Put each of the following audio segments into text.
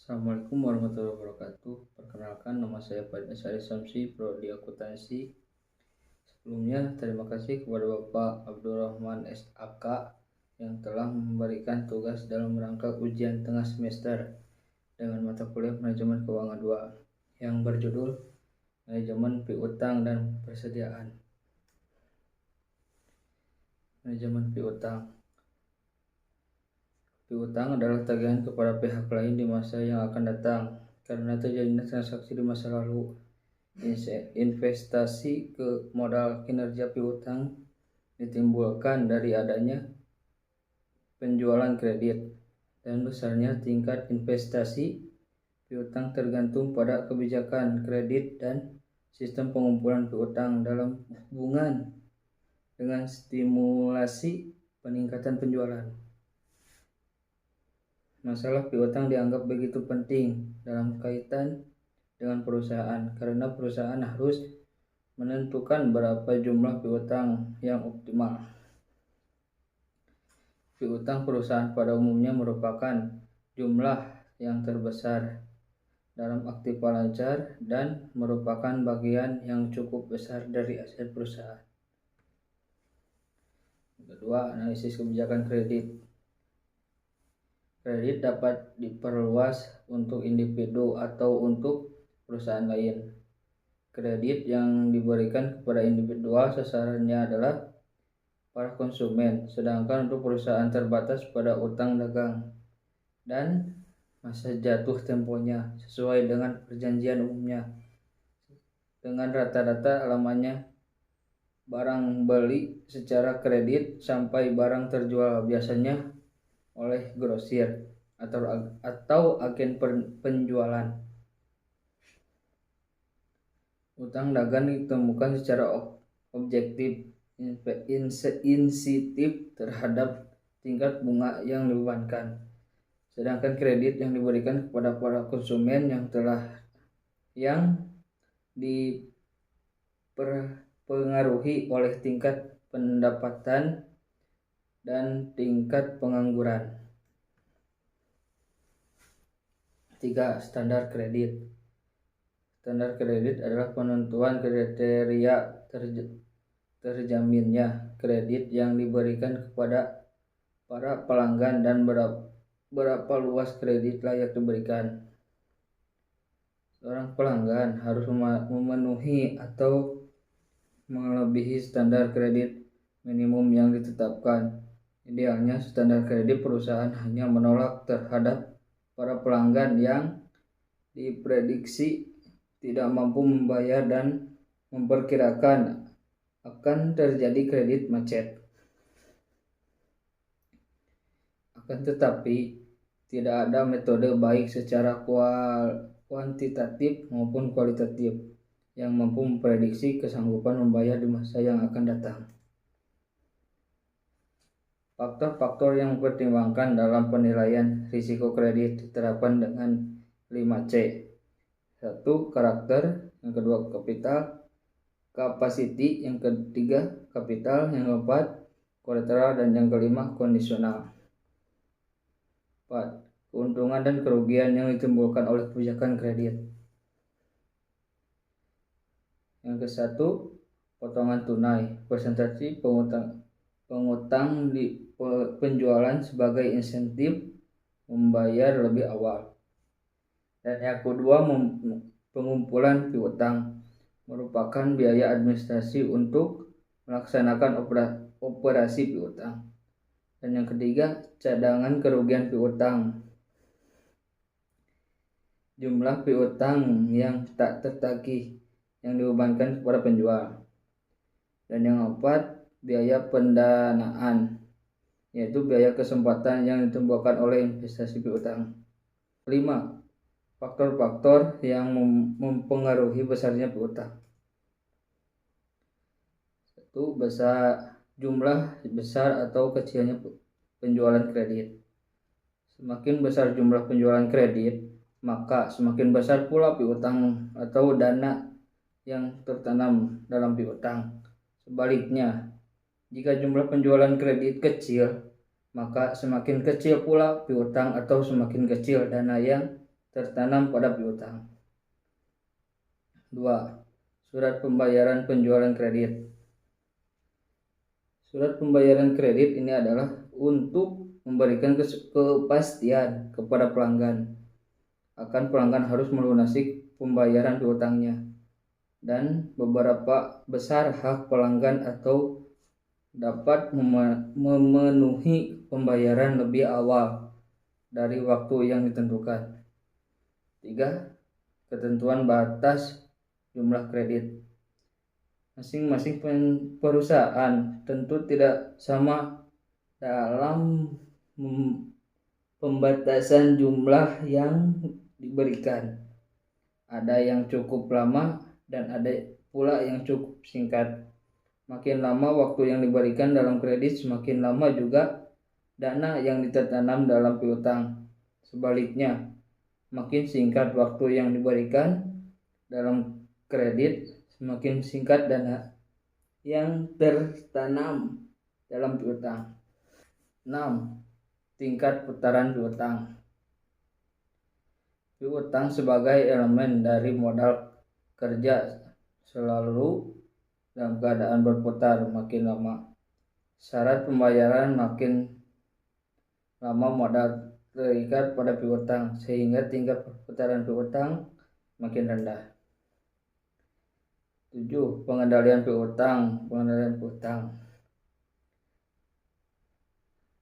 Assalamualaikum warahmatullahi wabarakatuh. Perkenalkan, nama saya Farid Asyari Samsi, Prodi Akuntansi. Sebelumnya, terima kasih kepada Bapak Abdurrahman SAK yang telah memberikan tugas dalam rangka ujian tengah semester dengan mata kuliah Manajemen Keuangan 2 yang berjudul Manajemen Piutang dan Persediaan. Manajemen piutang. Piutang adalah tagihan kepada pihak lain di masa yang akan datang karena terjadinya transaksi di masa lalu. Investasi ke modal kinerja piutang ditimbulkan dari adanya penjualan kredit, dan besarnya tingkat investasi piutang tergantung pada kebijakan kredit dan sistem pengumpulan piutang dalam hubungan dengan stimulasi peningkatan penjualan. Masalah piutang dianggap begitu penting dalam kaitan dengan perusahaan karena perusahaan harus menentukan berapa jumlah piutang yang optimal. Piutang perusahaan pada umumnya merupakan jumlah yang terbesar dalam aktiva lancar dan merupakan bagian yang cukup besar dari aset perusahaan. Kedua, analisis kebijakan kredit. Kredit dapat diperluas untuk individu atau untuk perusahaan lain. Kredit yang diberikan kepada individual sasarannya adalah para konsumen, sedangkan untuk perusahaan terbatas pada utang dagang dan masa jatuh temponya sesuai dengan perjanjian umumnya. Dengan rata-rata lamanya barang beli secara kredit sampai barang terjual, biasanya oleh grosir atau agen penjualan. Utang dagang ditemukan secara objektif insentif terhadap tingkat bunga yang dibebankan, sedangkan kredit yang diberikan kepada para konsumen yang dipengaruhi oleh tingkat pendapatan dan tingkat pengangguran. 3. Standar kredit. Standar kredit adalah penentuan kriteria terjaminnya kredit yang diberikan kepada para pelanggan dan berapa luas kredit layak diberikan. Seorang pelanggan harus memenuhi atau melebihi standar kredit minimum yang ditetapkan. Idealnya, standar kredit perusahaan hanya menolak terhadap para pelanggan yang diprediksi tidak mampu membayar dan memperkirakan akan terjadi kredit macet. Akan tetapi, tidak ada metode baik secara kuantitatif maupun kualitatif yang mampu memprediksi kesanggupan membayar di masa yang akan datang. Faktor-faktor yang dipertimbangkan dalam penilaian risiko kredit diterapkan dengan 5C. 1. Karakter. Yang kedua, kapital. Capacity. Yang ketiga, kapital. Yang keempat, kolateral. Dan yang kelima, kondisional. 4. Keuntungan dan kerugian yang ditimbulkan oleh kebijakan kredit. Yang ke-1, potongan tunai. Persentase pengutang di penjualan sebagai insentif membayar lebih awal. Dan yang kedua, pengumpulan piutang merupakan biaya administrasi untuk melaksanakan operasi piutang. Dan yang ketiga, cadangan kerugian piutang. Jumlah piutang yang tak tertagih yang dibebankan kepada penjual. Dan yang keempat, biaya pendanaan, yaitu biaya kesempatan yang ditimbulkan oleh investasi piutang. 5. Faktor-faktor yang mempengaruhi besarnya piutang. 1. Jumlah besar atau kecilnya penjualan kredit. Semakin besar jumlah penjualan kredit, maka semakin besar pula piutang atau dana yang tertanam dalam piutang. Sebaliknya, jika jumlah penjualan kredit kecil, maka semakin kecil pula piutang atau semakin kecil dana yang tertanam pada piutang. 2. Surat pembayaran penjualan kredit. Surat pembayaran kredit ini adalah untuk memberikan kepastian kepada pelanggan akan pelanggan harus melunasi pembayaran piutangnya dan beberapa besar hak pelanggan atau dapat memenuhi pembayaran lebih awal dari waktu yang ditentukan. 3. Ketentuan batas jumlah kredit. Masing-masing perusahaan tentu tidak sama dalam pembatasan jumlah yang diberikan. Ada yang cukup lama dan ada pula yang cukup singkat. Makin lama waktu yang diberikan dalam kredit, semakin lama juga dana yang tertanam dalam piutang. Sebaliknya, makin singkat waktu yang diberikan dalam kredit, semakin singkat dana yang tertanam dalam piutang. 6. Tingkat putaran piutang. Piutang sebagai elemen dari modal kerja selalu dalam keadaan berputar makin lama. Syarat pembayaran makin lama modal terikat pada piutang sehingga tingkat putaran piutang makin rendah. 7. Pengendalian piutang.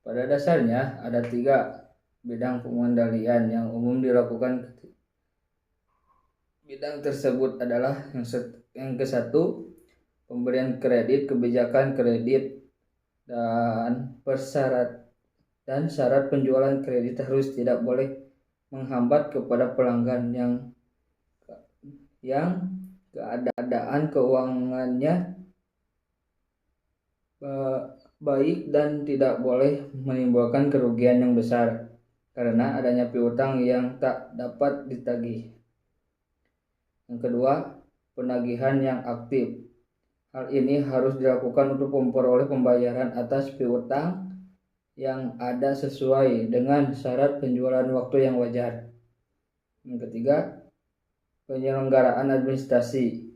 Pada dasarnya ada 3 bidang pengendalian yang umum dilakukan. Bidang tersebut adalah yang ke-1, pemberian kredit, kebijakan kredit, dan syarat penjualan kredit harus tidak boleh menghambat kepada pelanggan yang keadaan keuangannya baik dan tidak boleh menimbulkan kerugian yang besar karena adanya piutang yang tak dapat ditagih. Yang kedua, penagihan yang aktif. Hal ini harus dilakukan untuk memperoleh pembayaran atas piutang yang ada sesuai dengan syarat penjualan waktu yang wajar. Yang ketiga, penyelenggaraan administrasi.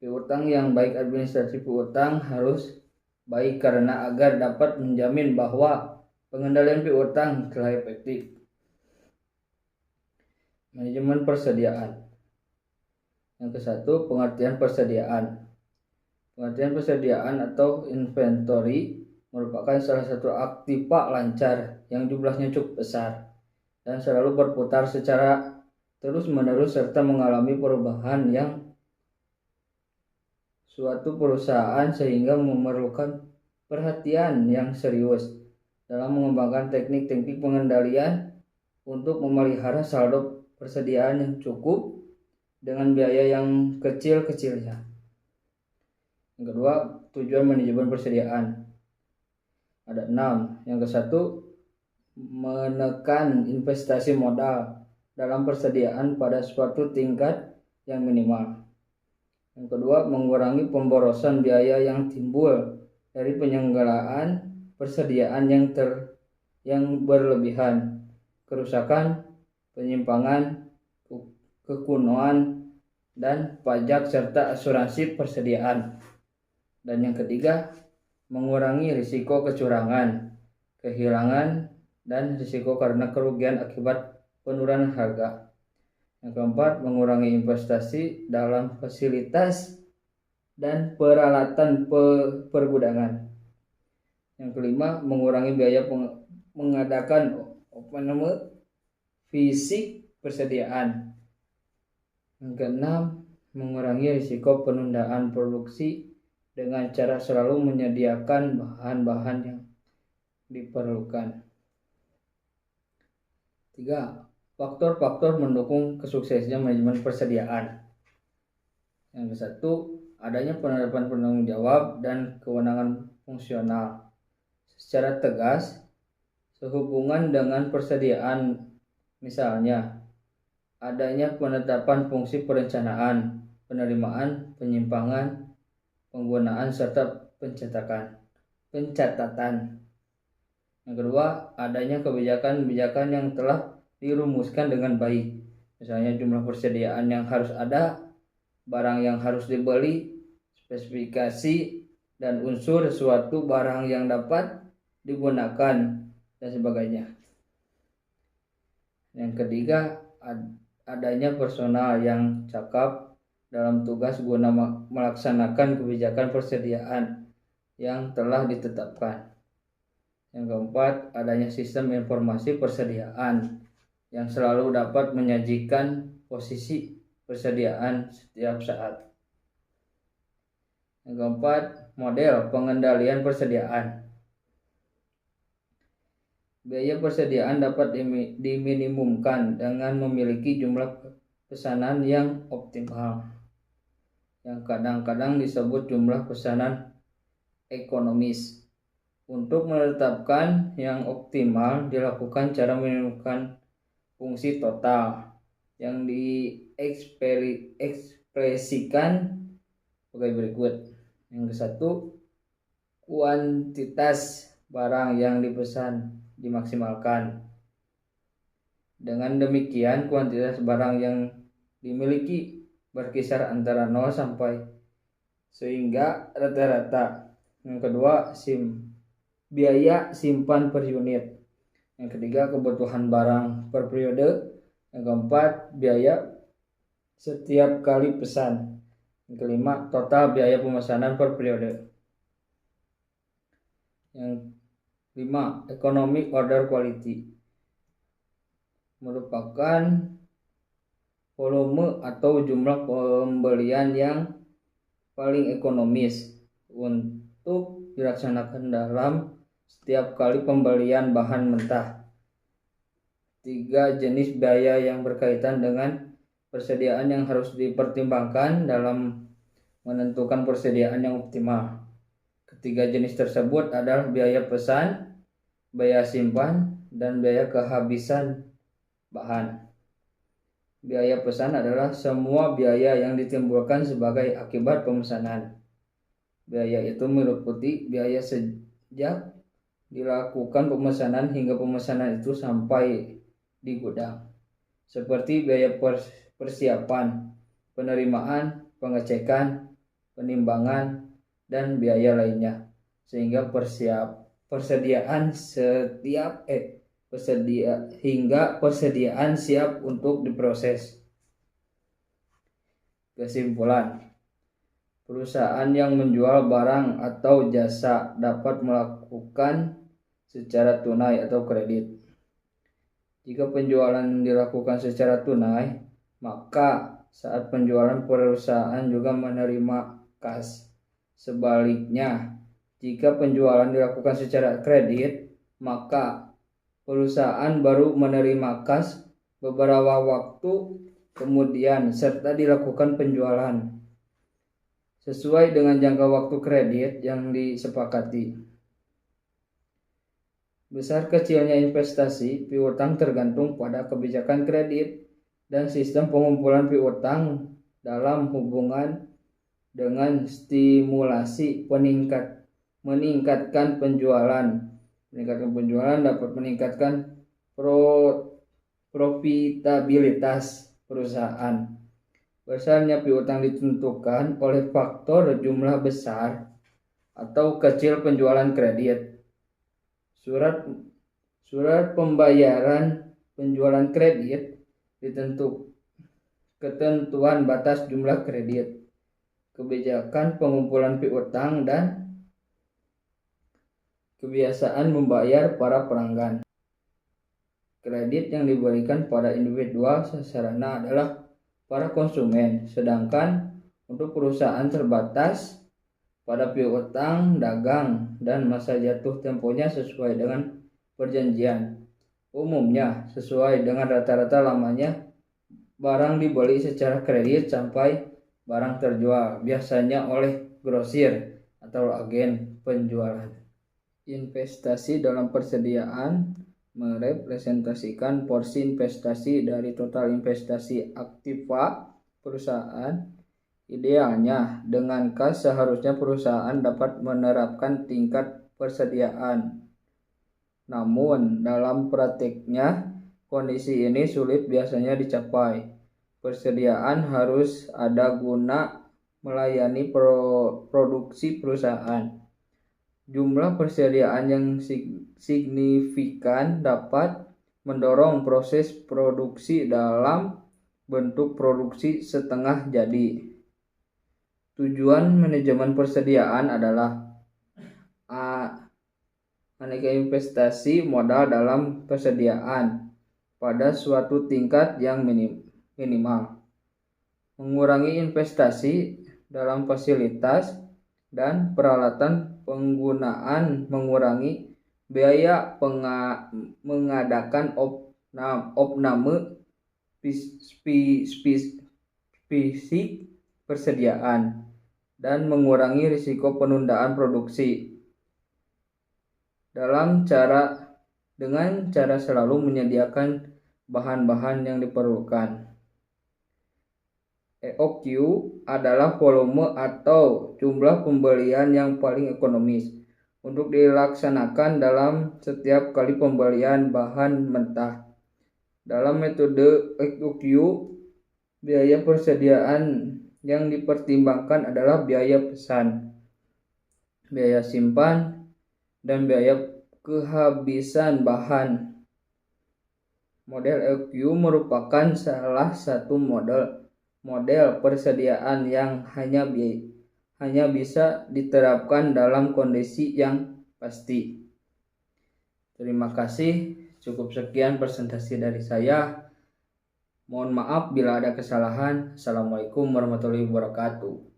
Piutang yang baik, administrasi piutang harus baik karena agar dapat menjamin bahwa pengendalian piutang telah efektif. Manajemen persediaan. Yang ke-1, pengertian persediaan. Pengertian persediaan atau inventory merupakan salah satu aktiva lancar yang jumlahnya cukup besar dan selalu berputar secara terus-menerus serta mengalami perubahan yang suatu perusahaan sehingga memerlukan perhatian yang serius dalam mengembangkan teknik-teknik pengendalian untuk memelihara saldo persediaan yang cukup dengan biaya yang kecil-kecilnya. Yang kedua, tujuan manajemen persediaan. Ada 6. Yang ke-1, menekan investasi modal dalam persediaan pada suatu tingkat yang minimal. Yang kedua, mengurangi pemborosan biaya yang timbul dari penyelenggaraan persediaan yang berlebihan, kerusakan, penyimpangan, kekunoan, dan pajak serta asuransi persediaan. Dan yang ketiga, mengurangi risiko kecurangan, kehilangan, dan risiko karena kerugian akibat penurunan harga. Yang keempat, mengurangi investasi dalam fasilitas dan peralatan pergudangan. Yang kelima, mengurangi biaya mengadakan fisik persediaan. Yang keenam, mengurangi risiko penundaan produksi dengan cara selalu menyediakan bahan-bahan yang diperlukan. 3. Faktor-faktor mendukung kesuksesnya manajemen persediaan. Yang ke-1, adanya penerapan penanggung jawab dan kewenangan fungsional secara tegas sehubungan dengan persediaan, misalnya adanya penetapan fungsi perencanaan, penerimaan, penyimpangan, penggunaan serta pencatatan. Yang kedua, adanya kebijakan-kebijakan yang telah dirumuskan dengan baik Misalnya jumlah persediaan yang harus ada, barang yang harus dibeli, spesifikasi dan unsur suatu barang yang dapat digunakan, dan sebagainya. Yang ketiga, adanya personal yang cakap dalam tugas guna melaksanakan kebijakan persediaan yang telah ditetapkan. Yang keempat, adanya sistem informasi persediaan yang selalu dapat menyajikan posisi persediaan setiap saat. Yang keempat, model pengendalian persediaan. Biaya persediaan dapat diminimumkan dengan memiliki jumlah pesanan yang optimal, yang kadang-kadang disebut jumlah pesanan ekonomis. Untuk menetapkan yang optimal dilakukan cara menemukan fungsi total yang diekspresikan sebagai berikut. Yang ke-1, kuantitas barang yang dipesan dimaksimalkan. Dengan demikian, kuantitas barang yang dimiliki berkisar antara 0 sampai sehingga rata-rata. Yang kedua, biaya simpan per unit. Yang ketiga, kebutuhan barang per periode. Yang keempat, biaya setiap kali pesan. Yang kelima, total biaya pemesanan per periode. Yang 5, economic order quality merupakan volume atau jumlah pembelian yang paling ekonomis untuk dilaksanakan dalam setiap kali pembelian bahan mentah. 3, jenis biaya yang berkaitan dengan persediaan yang harus dipertimbangkan dalam menentukan persediaan yang optimal. Ketiga jenis tersebut adalah biaya pesan, biaya simpan, dan biaya kehabisan bahan. Biaya pesan adalah semua biaya yang ditimbulkan sebagai akibat pemesanan. Biaya itu meliputi biaya sejak dilakukan pemesanan hingga pemesanan itu sampai di gudang, seperti biaya persiapan, penerimaan, pengecekan, penimbangan, dan biaya lainnya, sehingga persediaan siap untuk diproses. Kesimpulan, perusahaan yang menjual barang atau jasa dapat melakukan secara tunai atau kredit. Jika penjualan dilakukan secara tunai, maka saat penjualan perusahaan juga menerima kas. Sebaliknya, jika penjualan dilakukan secara kredit, maka perusahaan baru menerima kas beberapa waktu kemudian serta dilakukan penjualan sesuai dengan jangka waktu kredit yang disepakati. Besar kecilnya investasi piutang tergantung pada kebijakan kredit dan sistem pengumpulan piutang dalam hubungan dengan stimulasi meningkatkan penjualan. Meningkatkan penjualan dapat meningkatkan profitabilitas perusahaan. Besarnya piutang ditentukan oleh faktor jumlah besar atau kecil penjualan kredit. Surat pembayaran penjualan kredit ketentuan batas jumlah kredit, kebijakan pengumpulan piutang, dan kebiasaan membayar para pelanggan. Kredit yang diberikan pada individual sasarannya adalah para konsumen, sedangkan untuk perusahaan terbatas pada piutang dagang dan masa jatuh temponya sesuai dengan perjanjian. Umumnya sesuai dengan rata-rata lamanya barang dibeli secara kredit sampai barang terjual, biasanya oleh grosir atau agen penjualan. Investasi dalam persediaan merepresentasikan porsi investasi dari total investasi aktiva perusahaan. Idealnya, dengan kas seharusnya perusahaan dapat menerapkan tingkat persediaan. Namun, dalam praktiknya, Kondisi ini sulit biasanya dicapai. Persediaan harus ada guna melayani produksi perusahaan. Jumlah persediaan yang signifikan dapat mendorong proses produksi dalam bentuk produksi setengah jadi. Tujuan manajemen persediaan adalah menaikkan investasi modal dalam persediaan pada suatu tingkat yang minimal, mengurangi investasi dalam fasilitas dan peralatan penggunaan, mengurangi biaya mengadakan opname fisik persediaan, dan mengurangi risiko penundaan produksi dengan cara selalu menyediakan bahan-bahan yang diperlukan. EOQ adalah volume atau jumlah pembelian yang paling ekonomis untuk dilaksanakan dalam setiap kali pembelian bahan mentah. Dalam metode EOQ, biaya persediaan yang dipertimbangkan adalah biaya pesan, biaya simpan, dan biaya kehabisan bahan. Model EOQ merupakan salah satu model persediaan yang hanya bisa diterapkan dalam kondisi yang pasti. Terima kasih. Cukup sekian presentasi dari saya. Mohon maaf bila ada kesalahan. Assalamualaikum warahmatullahi wabarakatuh.